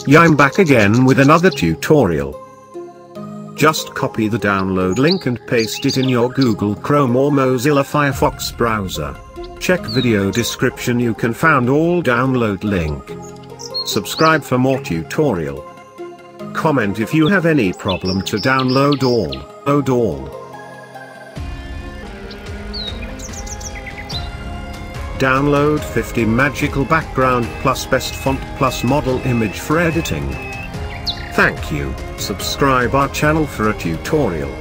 Yeah, I'm back again with another tutorial. Just copy the download link and paste it in your Google Chrome or Mozilla Firefox browser. Check video description, you can find all download link. Subscribe for more tutorial. Comment if you have any problem to download all. Download 50 magical background plus best font plus model image for editing. Thank you. Subscribe our channel for a tutorial.